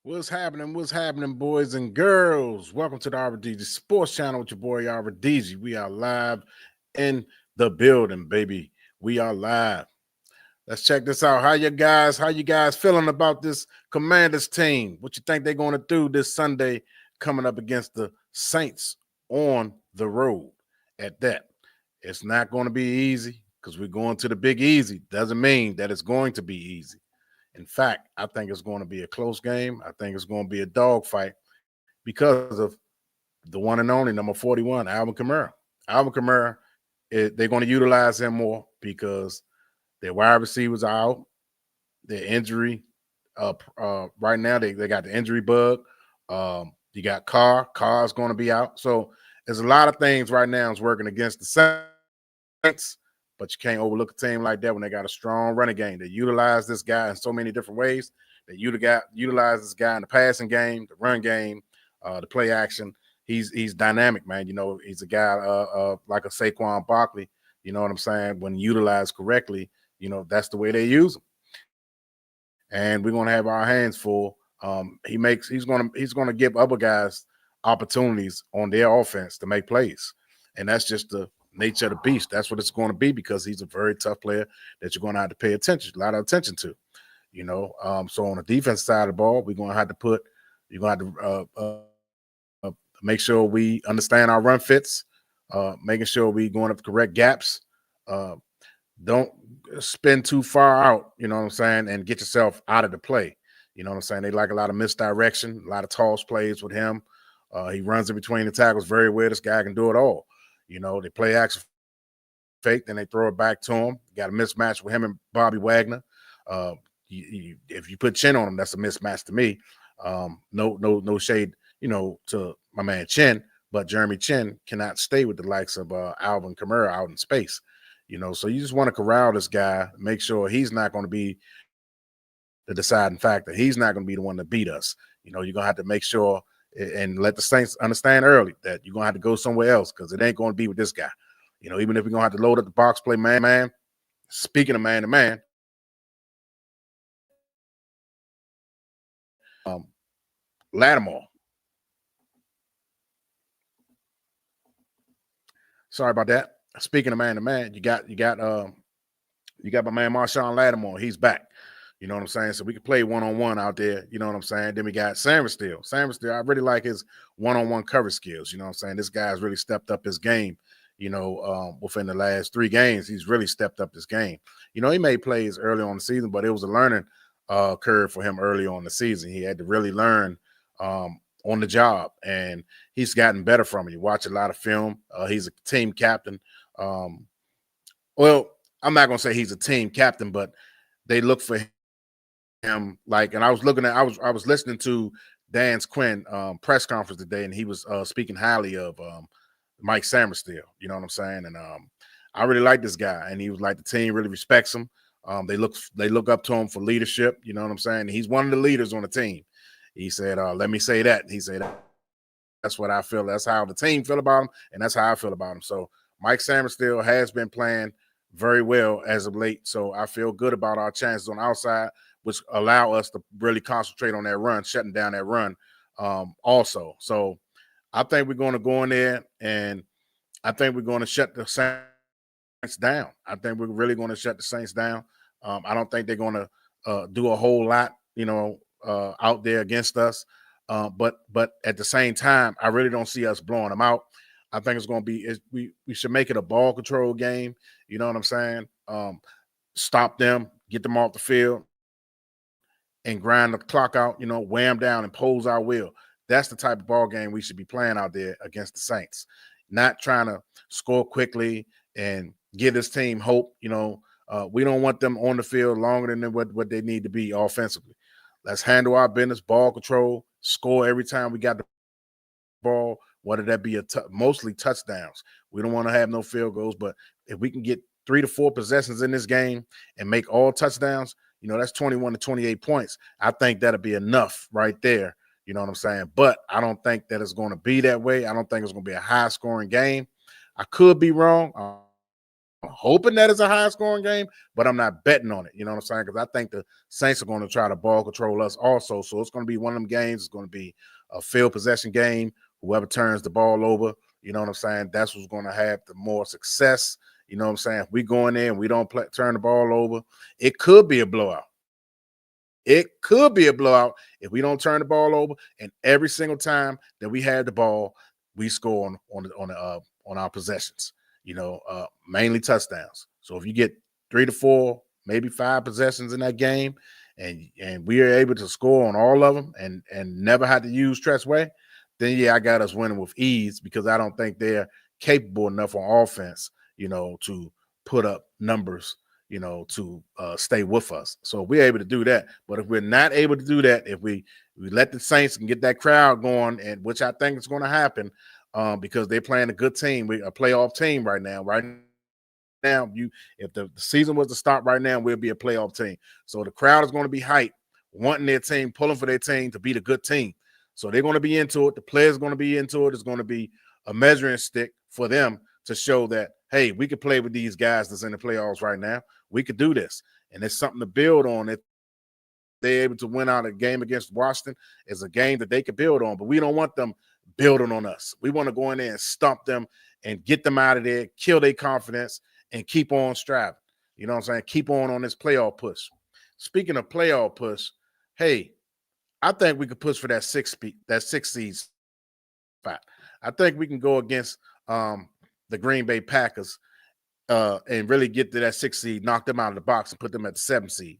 What's happening? What's happening, boys and girls? Welcome to the RDG Sports Channel with your boy RDG. We are live in the building, baby. We are live. Let's check this out. How you guys feeling about this Commanders team? What you think they're going to do this Sunday coming up against the Saints on the road at that? It's not going to be easy because we're going to the Big Easy. Doesn't mean that it's going to be easy. In fact, I think it's going to be a close game. I think it's going to be a dogfight because of the one and only number 41, Alvin Kamara. Alvin Kamara, they're going to utilize him more because their wide receivers are out. Their injury, right now, they got the injury bug. You got Carr. Carr's going to be out. So there's a lot of things right now is working against the Saints, but you can't overlook a team like that when they got a strong running game. They utilize this guy in so many different ways. They utilize this guy in the passing game, the run game, the play action. He's dynamic, man. You know, he's a guy like a Saquon Barkley. You know what I'm saying? When utilized correctly, you know, that's the way they use him. And we're gonna have our hands full. He's gonna give other guys opportunities on their offense to make plays, and that's just the nature of the beast. That's what it's going to be because he's a very tough player that you're going to have to pay a lot of attention to. You know, so on the defense side of the ball, we're going to have to make sure we understand our run fits, making sure we going up the correct gaps. Uh, don't spin too far out, you know what I'm saying, and get yourself out of the play. You know what I'm saying? They like a lot of misdirection, a lot of toss plays with him. He runs in between the tackles very well. This guy can do it all. You know, they play action fake, then they throw it back to him. Got a mismatch with him and Bobby Wagner. If you put Chin on him, that's a mismatch to me. No shade, you know, to my man Chin, but Jeremy Chin cannot stay with the likes of Alvin Kamara out in space. You know, so you just want to corral this guy, make sure he's not going to be the deciding factor. He's not going to be the one to beat us. You know, you're going to have to make sure and let the Saints understand early that you're going to have to go somewhere else because it ain't going to be with this guy. You know, even if we're going to have to load up the box play man, speaking of man to man, Lattimore. Sorry about that. Speaking of man to man, you got my man Marshawn Lattimore. He's back. You know what I'm saying? So we can play one-on-one out there. You know what I'm saying? Then we got Sam Steele. I really like his one-on-one cover skills. You know what I'm saying? This guy's really stepped up his game. You know, within the last 3 games, he's really stepped up his game. You know, he made plays early on the season, but it was a learning curve for him early on the season. He had to really learn on the job, and he's gotten better from it. You watch a lot of film. He's a team captain. Well, I'm not going to say he's a team captain, but they look for him like, and I was listening to Dan Quinn press conference today, and he was speaking highly of Mike Sainristil. You know what I'm saying? And I really like this guy, and he was like the team really respects him. They look up to him for leadership. You know what I'm saying? He's one of the leaders on the team. He said, "Let me say that." He said, "That's what I feel. That's how the team feel about him, and that's how I feel about him." So Mike Sainristil has been playing very well as of late. So I feel good about our chances on the outside, which allow us to really concentrate on that run, shutting down that run also. So I think we're going to go in there, and I think we're going to shut the Saints down. I think we're really going to shut the Saints down. I don't think they're going to do a whole lot, you know, out there against us. But at the same time, I really don't see us blowing them out. I think it's going to be we should make it a ball control game. You know what I'm saying? Stop them, get them off the field, and grind the clock out. You know, wear them down and pose our will. That's the type of ball game we should be playing out there against the Saints. Not trying to score quickly and give this team hope. You know, we don't want them on the field longer than what they need to be offensively. Let's handle our business, ball control, score every time we got the ball, whether that be mostly touchdowns. We don't want to have no field goals, but if we can get 3 to 4 possessions in this game and make all touchdowns, you know, that's 21 to 28 points. I think that'll be enough right there. You know what I'm saying? But I don't think that it's going to be that way. I don't think it's going to be a high-scoring game. I could be wrong. hoping that it's a high scoring game, but I'm not betting on it. You know what I'm saying? Because I think the Saints are going to try to ball control us also. So it's going to be one of them games. It's going to be a field possession game. Whoever turns the ball over, you know what I'm saying? That's what's going to have the more success. You know what I'm saying? If we go in there and we don't turn the ball over, it could be a blowout. It could be a blowout if we don't turn the ball over. And every single time that we have the ball, we score on our possessions. You know, mainly touchdowns. So if you get 3 to 4, maybe 5 possessions in that game, and we are able to score on all of them and never had to use Tress Way, then yeah, I got us winning with ease because I don't think they're capable enough on offense, you know, to put up numbers, you know, to stay with us. So we're able to do that. But if we're not able to do that, if we let the Saints and get that crowd going, and which I think is going to happen, because they're playing a good team, a playoff team right now. Right now, if the season was to start right now, we'll be a playoff team. So the crowd is going to be hyped, wanting their team, pulling for their team to beat a good team. So they're going to be into it. The players are going to be into it. It's going to be a measuring stick for them to show that, hey, we could play with these guys that's in the playoffs right now. We could do this. And it's something to build on. If they're able to win out a game against Washington, it's a game that they could build on. But we don't want them building on us. We want to go in there and stump them and get them out of there, kill their confidence, and keep on striving. You know what I'm saying? Keep on this playoff push. Speaking of playoff push, hey, I think we could push for that six seed spot. I think we can go against the Green Bay Packers and really get to that 6 seed, knock them out of the box, and put them at the 7 seed.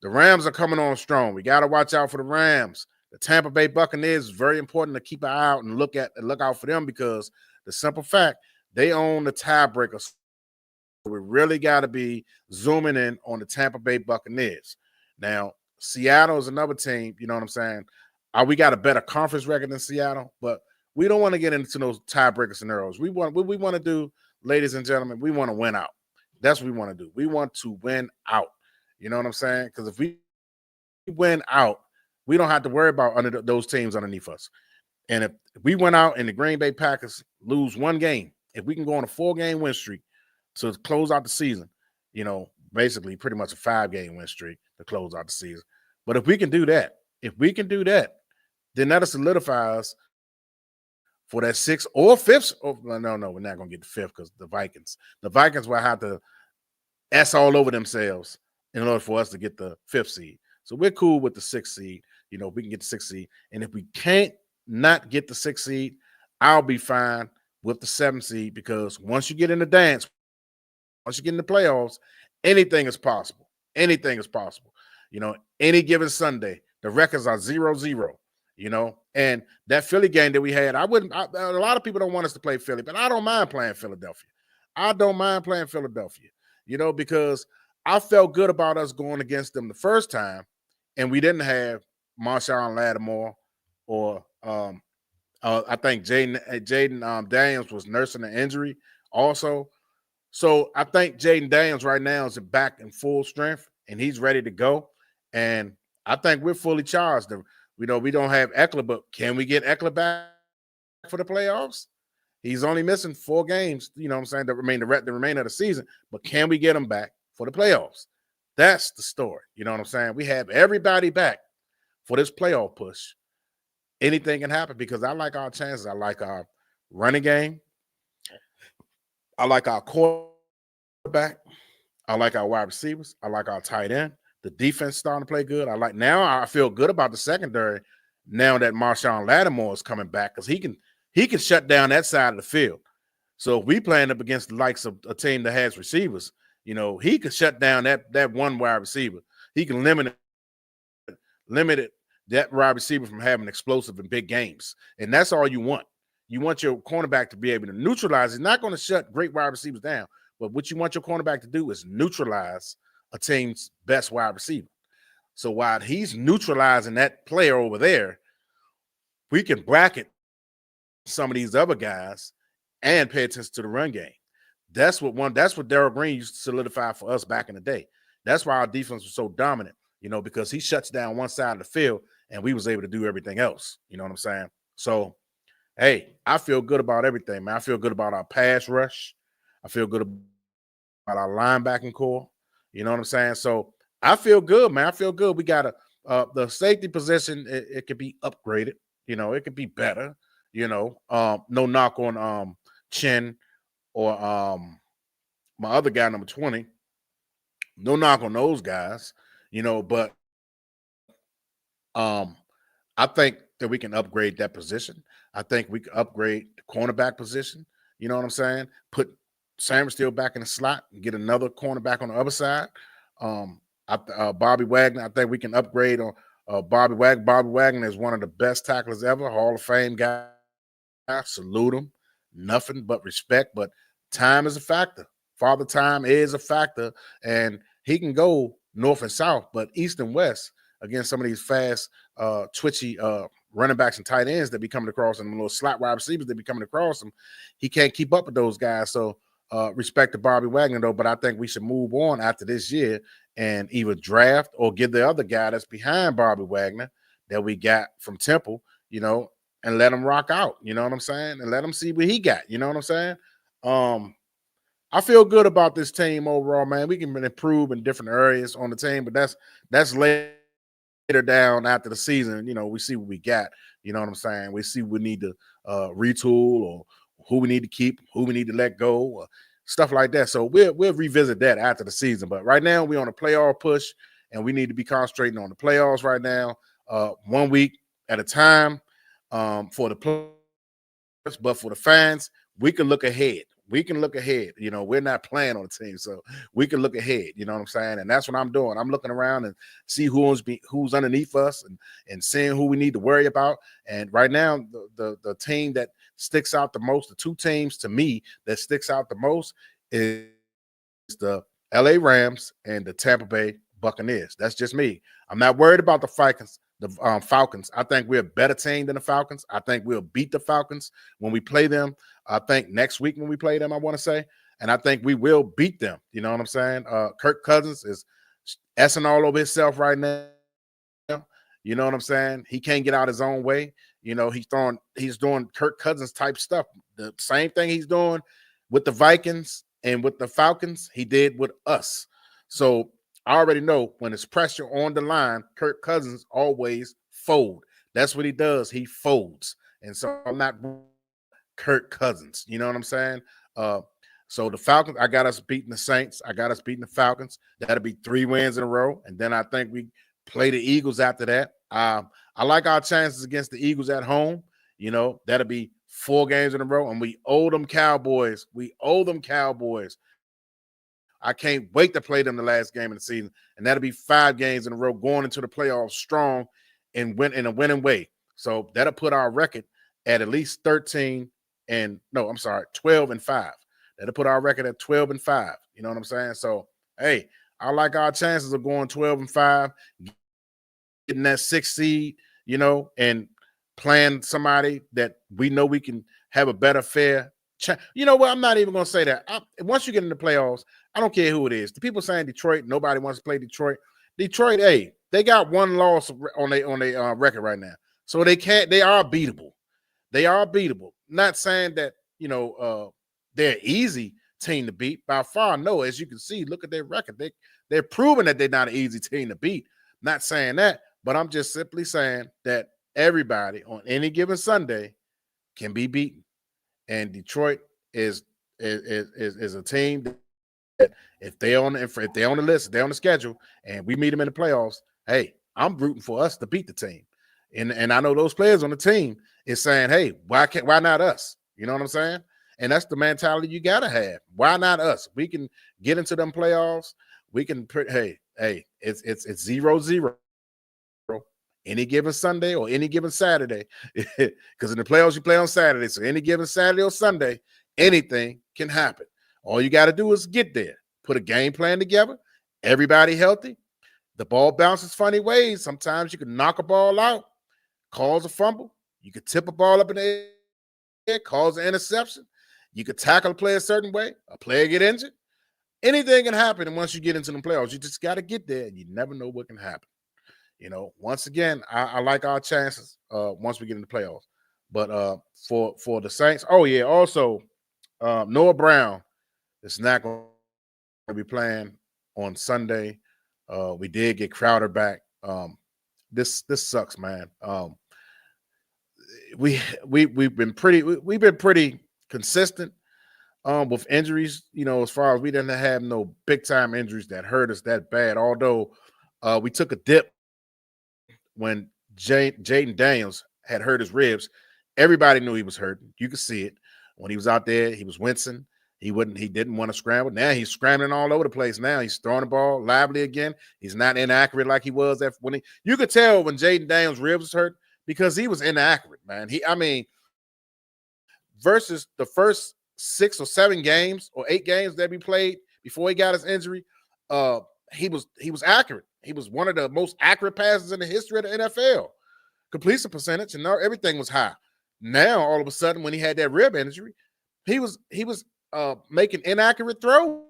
The Rams are coming on strong. We got to watch out for the Rams. The Tampa Bay Buccaneers is very important to keep an eye out and look out for them because the simple fact they own the tiebreaker. So we really got to be zooming in on the Tampa Bay Buccaneers. Now, Seattle is another team, you know what I'm saying? We got a better conference record than Seattle, but we don't want to get into those tiebreaker scenarios. What we want to do, ladies and gentlemen, we want to win out. That's what we want to do. We want to win out. You know what I'm saying? Because if we win out, we don't have to worry about those teams underneath us. And if we went out and the Green Bay Packers lose one game, if we can go on a 4-game win streak to close out the season, you know, basically pretty much a 5-game win streak to close out the season. But if we can do that, then that'll solidify us for that 6th or 5th. Oh, no, we're not going to get the 5th because the Vikings will have to S all over themselves in order for us to get the 5th seed. So we're cool with the 6th seed. You know, we can get the 6th seed. And if we can't not get the 6th seed, I'll be fine with the 7th seed because once you get in the dance, once you get in the playoffs, anything is possible. Anything is possible. You know, any given Sunday, the records are 0-0, you know. And that Philly game that we had, a lot of people don't want us to play Philly, but I don't mind playing Philadelphia. I don't mind playing Philadelphia, you know, because I felt good about us going against them the first time, and we didn't have Marshawn Lattimore or I think Jaden Daniels was nursing an injury also. So I think Jaden Daniels right now is back in full strength, and he's ready to go. And I think we're fully charged. We don't have Eckler, but can we get Eckler back for the playoffs? He's only missing 4 games, you know what I'm saying, the remainder of the season. But can we get him back for the playoffs? That's the story. You know what I'm saying? We have everybody back for this playoff push. Anything can happen because I like our chances. I like our running game. I like our quarterback. I like our wide receivers. I like our tight end. The defense starting to play good. I feel good about the secondary now that Marshawn Lattimore is coming back because he can shut down that side of the field. So if we playing up against the likes of a team that has receivers, you know, he can shut down that one wide receiver. He can limit that wide receiver from having explosive and big games. And that's all you want. You want your cornerback to be able to neutralize. He's not going to shut great wide receivers down, but what you want your cornerback to do is neutralize a team's best wide receiver. So while he's neutralizing that player over there, we can bracket some of these other guys and pay attention to the run game. That's what Darrell Green used to solidify for us back in the day. That's why our defense was so dominant, you know, because he shuts down one side of the field and we was able to do everything else. You know what I'm saying? So, hey, I feel good about everything, man. I feel good about our pass rush. I feel good about our linebacking core. You know what I'm saying? So I feel good, man. I feel good. We got the safety position. It could be upgraded. You know, it could be better. You know, no knock on Chin or my other guy, number 20. No knock on those guys. You know, but um, I think that we can upgrade that position. I think we can upgrade the cornerback position. You know what I'm saying? Put Sam Steele back in the slot and get another cornerback on the other side. Bobby Wagner, I think we can upgrade on Bobby Wagner. Bobby Wagner is one of the best tacklers ever, Hall of Fame guy. Salute him. Nothing but respect. But time is a factor. Father Time is a factor, and he can go north and south, but east and west against some of these fast, twitchy running backs and tight ends that be coming across, and little slot wide receivers that be coming across him. He can't keep up with those guys. So respect to Bobby Wagner, though, but I think we should move on after this year and either draft or give the other guy that's behind Bobby Wagner that we got from Temple, you know, and let him rock out. You know what I'm saying? And let him see what he got. You know what I'm saying? I feel good about this team overall, man. We can improve in different areas on the team, but that's later down after the season. You know, we see what we got. You know what I'm saying? We see what we need to retool, or who we need to keep, who we need to let go, or stuff like that. So we'll revisit that after the season. But right now, we're on a playoff push, and we need to be concentrating on the playoffs right now, 1 week at a time, for the players. But for the fans, we can look ahead. We can look ahead. You know, we're not playing on the team, so we can look ahead. You know what I'm saying? And that's what I'm doing. I'm looking around and see who's underneath us, and seeing who we need to worry about. And right now, the team that sticks out the most, the two teams to me that sticks out the most, is the LA Rams and the Tampa Bay Buccaneers. That's just me. I'm not worried about the Falcons. Falcons. I think we're a better team than the Falcons. I think we'll beat the Falcons when we play them. I think next week when we play them, I want to say, and I think we will beat them. You know what I'm saying? Kirk Cousins is essing all over himself right now. You know what I'm saying? He can't get out his own way. You know, he's doing Kirk Cousins type stuff. The same thing he's doing with the Vikings and with the Falcons, he did with us. So I already know when it's pressure on the line, Kirk Cousins always fold. That's what he does. He folds. And so I'm not Kirk Cousins. You know what I'm saying? So the Falcons, I got us beating the Saints. I got us beating the Falcons. That'll be 3 wins in a row. And then I think we play the Eagles after that. I like our chances against the Eagles at home. You know, that'll be 4 games in a row. And we owe them Cowboys. We owe them Cowboys. I can't wait to play them the last game of the season. And that'll be 5 games in a row going into the playoffs strong and win in a winning way. So that'll put our record at least 12 and 5. That'll put our record at 12 and 5. You know what I'm saying? So, hey, I like our chances of going 12 and 5, getting that 6th seed, you know, and playing somebody that we know we can have a better fair chance. You know what? I'm not even going to say that. Once you get in the playoffs, I don't care who it is. The people saying Detroit, nobody wants to play Detroit. Detroit, hey, they got 1 loss on their record right now. So they are beatable. They are beatable. Not saying that, you know, they're easy team to beat. By far, no. As you can see, look at their record. They're proving that they're not an easy team to beat. Not saying that, but I'm just simply saying that everybody on any given Sunday can be beaten. And Detroit is a team that if they're on the list, if they're on the schedule, and we meet them in the playoffs, hey, I'm rooting for us to beat the team. And I know those players on the team is saying, hey, why not us? You know what I'm saying? And that's the mentality you gotta have. Why not us? We can get into them playoffs. We can hey, it's 0-0 any given Sunday or any given Saturday. Because in the playoffs, you play on Saturday. So any given Saturday or Sunday, anything can happen. All you got to do is get there, put a game plan together, everybody healthy. The ball bounces funny ways. Sometimes you can knock a ball out, cause a fumble. You could tip a ball up in the air, cause an interception. You could tackle a player a certain way, a player get injured. Anything can happen. And once you get into the playoffs, you just got to get there, and you never know what can happen. You know, once again, I like our chances once we get in the playoffs. But for the Saints, oh yeah, also Noah Brown is not going be playing on Sunday. We did get Crowder back. This sucks, man. We've been pretty consistent with injuries. You know, as far as we didn't have no big time injuries that hurt us that bad. Although we took a dip when Jaden Daniels had hurt his ribs. Everybody knew he was hurting. You could see it when he was out there. He was wincing. He didn't want to scramble. Now he's scrambling all over the place. Now he's throwing the ball lively again. He's not inaccurate like he was you could tell when Jaden Daniels' ribs was hurt because he was inaccurate, man. Versus the first 6 or 7 games or 8 games that we played before he got his injury, he was accurate. He was one of the most accurate passes in the history of the NFL. Completion percentage and everything was high. Now all of a sudden, when he had that rib injury, he was making inaccurate throws.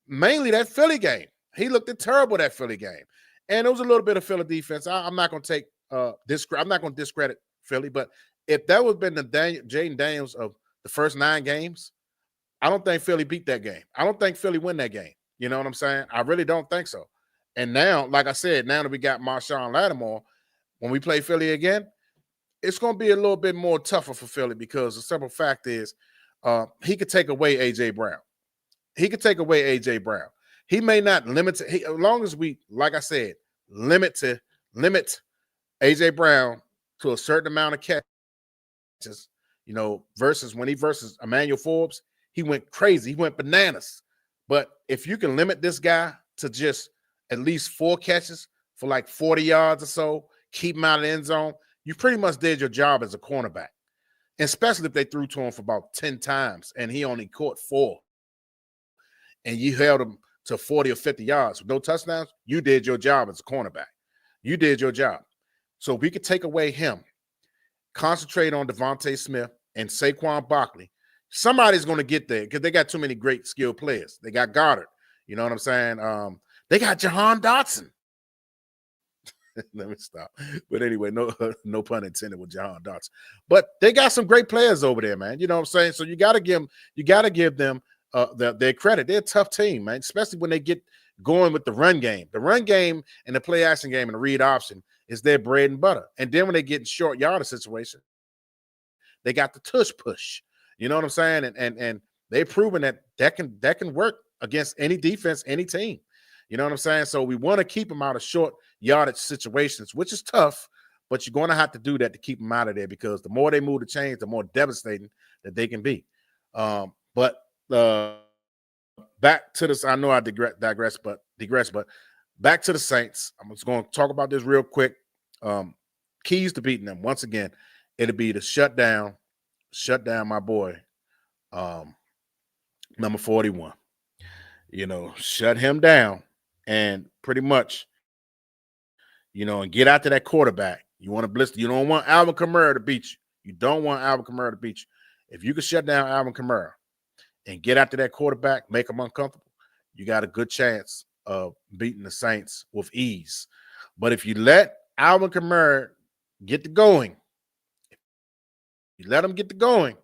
Mainly that Philly game. He looked terrible that Philly game. And it was a little bit of Philly defense. I'm not going to take I'm not going to discredit Philly, but if that would have been the Jaden Daniels of the first 9 games, I don't think Philly beat that game. I don't think Philly win that game. You know what I'm saying? I really don't think so. And now, like I said, now that we got Marshawn Lattimore, when we play Philly again, it's going to be a little bit more tougher for Philly because the simple fact is he could take away A.J. Brown. He could take away A.J. Brown. He may not limit as long as we, like I said, limit A.J. Brown to a certain amount of catches, you know, versus Emmanuel Forbes, he went crazy. He went bananas. But if you can limit this guy to just at least 4 catches for like 40 yards or so, keep him out of the end zone, you pretty much did your job as a cornerback, especially if they threw to him for about 10 times and he only caught 4 and you held him to 40 or 50 yards with no touchdowns. You did your job as a cornerback. You did your job. So we could take away him, concentrate on Devontae Smith and Saquon Barkley. Somebody's going to get there because they got too many great skilled players. They got Goddard. You know what I'm saying? They got Jahan Dotson. Let me stop. But anyway, no pun intended with Jahan Dotson. But they got some great players over there, man. You know what I'm saying? So you got to give them their credit. They're a tough team, man, especially when they get going with the run game. The run game and the play action game and the read option is their bread and butter. And then when they get in short yardage situation, they got the tush push. You know what I'm saying? And they've proven that can work against any defense, any team. You know what I'm saying? So we want to keep them out of short yardage situations, which is tough, but you're going to have to do that to keep them out of there because the more they move the chains, the more devastating that they can be. But back to this, I know I digress, but back to the Saints. I'm just going to talk about this real quick. Keys to beating them. Once again, it'll be to shut down my boy, number 41. You know, shut him down and pretty much, you know, and get out to that quarterback. You want to blitz. You don't want Alvin Kamara to beat you. You don't want Alvin Kamara to beat you. If you can shut down Alvin Kamara and get after that quarterback, make them uncomfortable, you got a good chance of beating the Saints with ease. But if you let Alvin Kamara get to going, you let him get to going,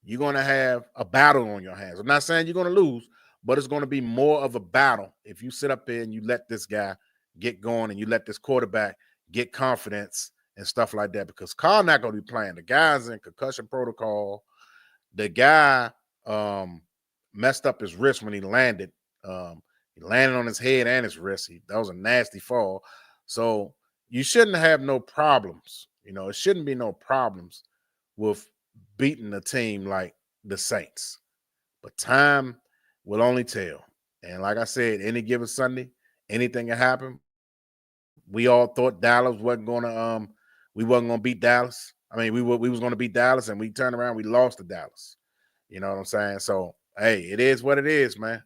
you're going to have a battle on your hands. I'm not saying you're going to lose, but it's going to be more of a battle if you sit up there and you let this guy get going and you let this quarterback get confidence and stuff like that because Carr not going to be playing. The guy's in concussion protocol. The guy messed up his wrist when he landed. He landed on his head and his wrist. That was a nasty fall. So you shouldn't have no problems. You know, it shouldn't be no problems with beating a team like the Saints. But time will only tell. And like I said, any given Sunday, anything can happen. We all thought Dallas wasn't going to we wasn't going to beat Dallas. I mean, we was going to beat Dallas, and we turned around, we lost to Dallas. You know what I'm saying? So, hey, it is what it is, man.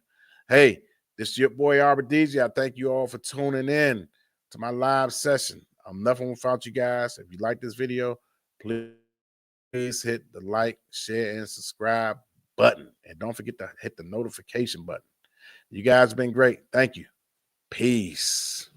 Hey, this is your boy Arbor DJ. I thank you all for tuning in to my live session. I'm nothing without you guys. If you like this video, please hit the like, share, and subscribe button. And don't forget to hit the notification button. You guys have been great. Thank you. Peace.